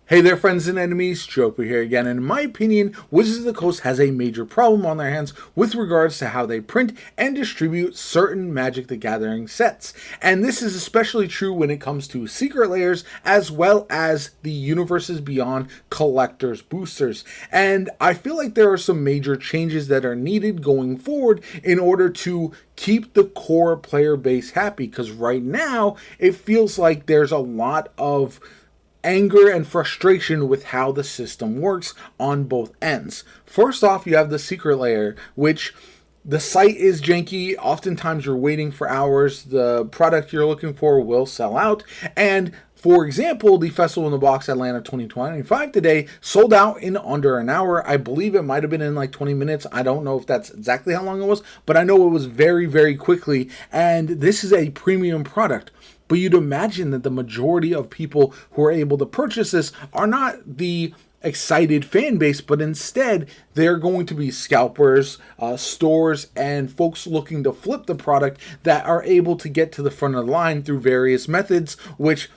Hey there, friends and enemies, Joker here again, and in my opinion, Wizards of the Coast has a major problem on their hands with regards to how they print and distribute certain Magic the Gathering sets. And this is especially true when it comes to Secret Lairs as well as the Universes Beyond Collector's Boosters. And I feel like there are some major changes that are needed going forward in order to keep the core player base happy, because right now it feels like there's a lot of anger and frustration with how the system works on both ends. First off, you have the Secret Lair, which the site is janky. Oftentimes you're waiting for hours. The product you're looking for will sell out. And for example, the Festival in the Box Atlanta 2025 today sold out in under an hour. I believe it might have been in like 20 minutes. I don't know if that's exactly how long it was, but I know it was very, very quickly. And this is a premium product. But you'd imagine that the majority of people who are able to purchase this are not the excited fan base, but instead they're going to be scalpers, stores, and folks looking to flip the product that are able to get to the front of the line through various methods, which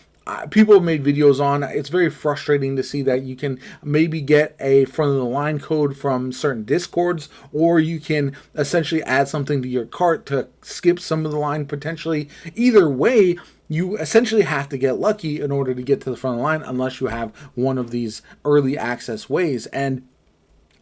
people have made videos on. It's very frustrating to see that you can maybe get a front of the line code from certain discords, or you can essentially add something to your cart to skip some of the line potentially. Either way, you essentially have to get lucky in order to get to the front of the line unless you have one of these early access ways. And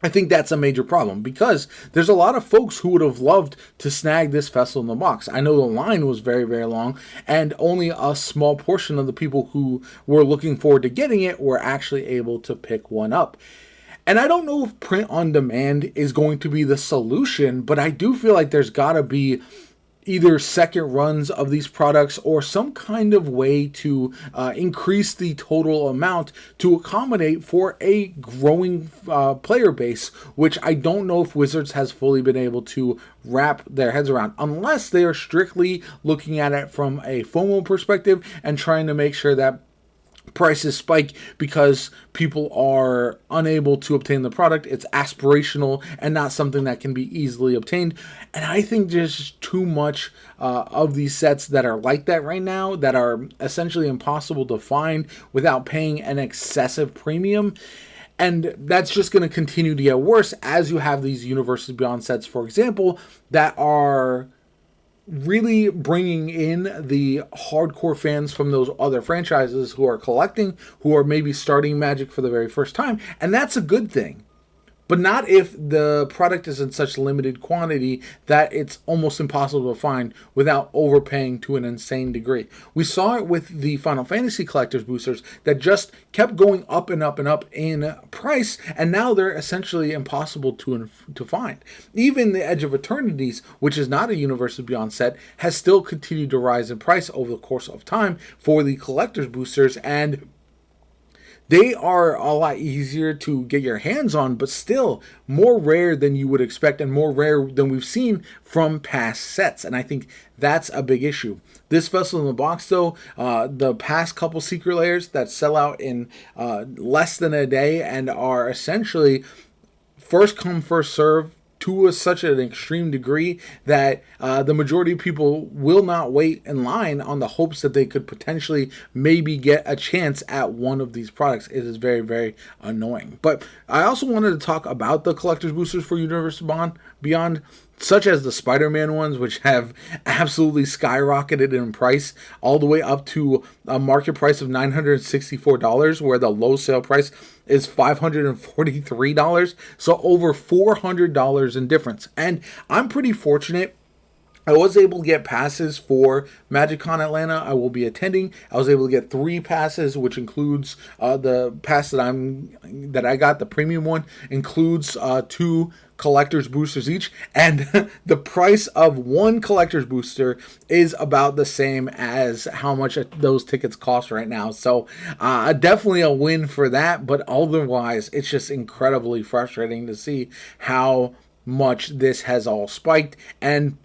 I think that's a major problem because there's a lot of folks who would have loved to snag this Festival in the Box. I know the line was very, very long, and only a small portion of the people who were looking forward to getting it were actually able to pick one up. And I don't know if print on demand is going to be the solution, but I do feel like there's got to be either second runs of these products or some kind of way to increase the total amount to accommodate for a growing player base, which I don't know if Wizards has fully been able to wrap their heads around, unless they are strictly looking at it from a FOMO perspective and trying to make sure that prices spike because people are unable to obtain the product. It's aspirational and not something that can be easily obtained. And I think there's too much of these sets that are like that right now, that are essentially impossible to find without paying an excessive premium. And that's just going to continue to get worse as you have these Universes Beyond sets, for example, that are really bringing in the hardcore fans from those other franchises who are collecting, who are maybe starting Magic for the very first time. And that's a good thing. But not if the product is in such limited quantity that it's almost impossible to find without overpaying to an insane degree. We saw it with the Final Fantasy Collector's Boosters that just kept going up and up and up in price, and now they're essentially impossible to find. Even the Edge of Eternities, which is not a Universes Beyond set, has still continued to rise in price over the course of time for the Collector's Boosters, and they are a lot easier to get your hands on, but still more rare than you would expect and more rare than we've seen from past sets. And I think that's a big issue. This Festival in the Box, though, the past couple Secret Lairs that sell out in less than a day and are essentially first come, first serve, to such an extreme degree that the majority of people will not wait in line on the hopes that they could potentially maybe get a chance at one of these products. It is very, very annoying. But I also wanted to talk about the collector's boosters for Universe Beyond, such as the Spider-Man ones, which have absolutely skyrocketed in price all the way up to a market price of $964, where the low sale price is $543. So over $400 in difference. And I'm pretty fortunate. I was able to get passes for MagicCon Atlanta. I will be attending. I was able to get 3 passes, which includes the pass that I got. The premium one includes 2 collector's boosters each, and the price of one collector's booster is about the same as how much those tickets cost right now. So definitely a win for that, but otherwise it's just incredibly frustrating to see how much this has all spiked, and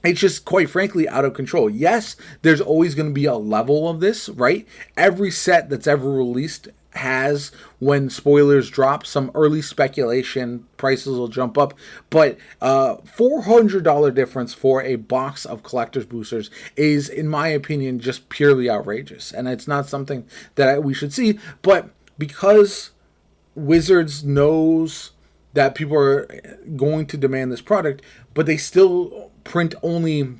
it's just, quite frankly, out of control. Yes, there's always going to be a level of this, right? Every set that's ever released has, when spoilers drop, some early speculation, prices will jump up, but $400 difference for a box of collector's boosters is, in my opinion, just purely outrageous, and it's not something that we should see. But because Wizards knows that people are going to demand this product, but they still print only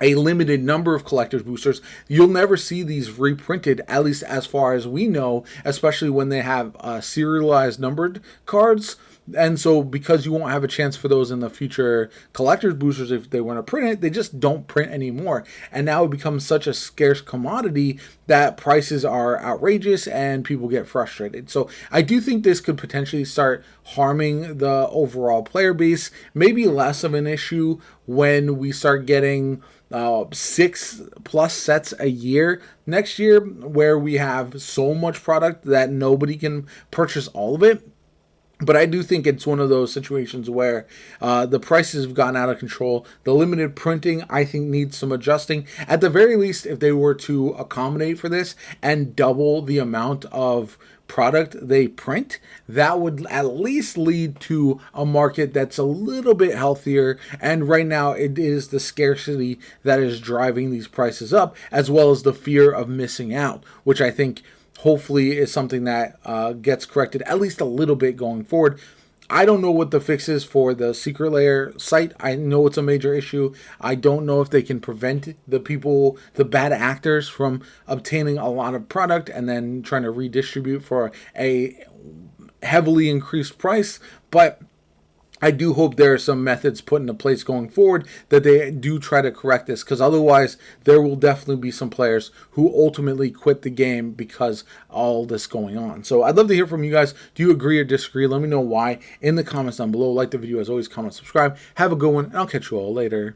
a limited number of collector's boosters. You'll never see these reprinted, at least as far as we know, especially when they have serialized numbered cards. And so, because you won't have a chance for those in the future collector's boosters, if they want to print it, they just don't print anymore. And now it becomes such a scarce commodity that prices are outrageous and people get frustrated. So, I do think this could potentially start harming the overall player base. Maybe less of an issue when we start getting 6+ sets a year next year, where we have so much product that nobody can purchase all of it. But I do think it's one of those situations where the prices have gone out of control. The limited printing, I think, needs some adjusting. At the very least, if they were to accommodate for this and double the amount of product they print, that would at least lead to a market that's a little bit healthier. And right now, it is the scarcity that is driving these prices up, as well as the fear of missing out, which I think hopefully is something that gets corrected at least a little bit going forward. I don't know what the fix is for the Secret Lair site. I know it's a major issue. I don't know if they can prevent the bad actors, from obtaining a lot of product and then trying to redistribute for a heavily increased price. But I do hope there are some methods put into place going forward that they do try to correct this, because otherwise there will definitely be some players who ultimately quit the game because all this going on. So I'd love to hear from you guys. Do you agree or disagree? Let me know why in the comments down below. Like the video, as always, comment, subscribe. Have a good one, and I'll catch you all later.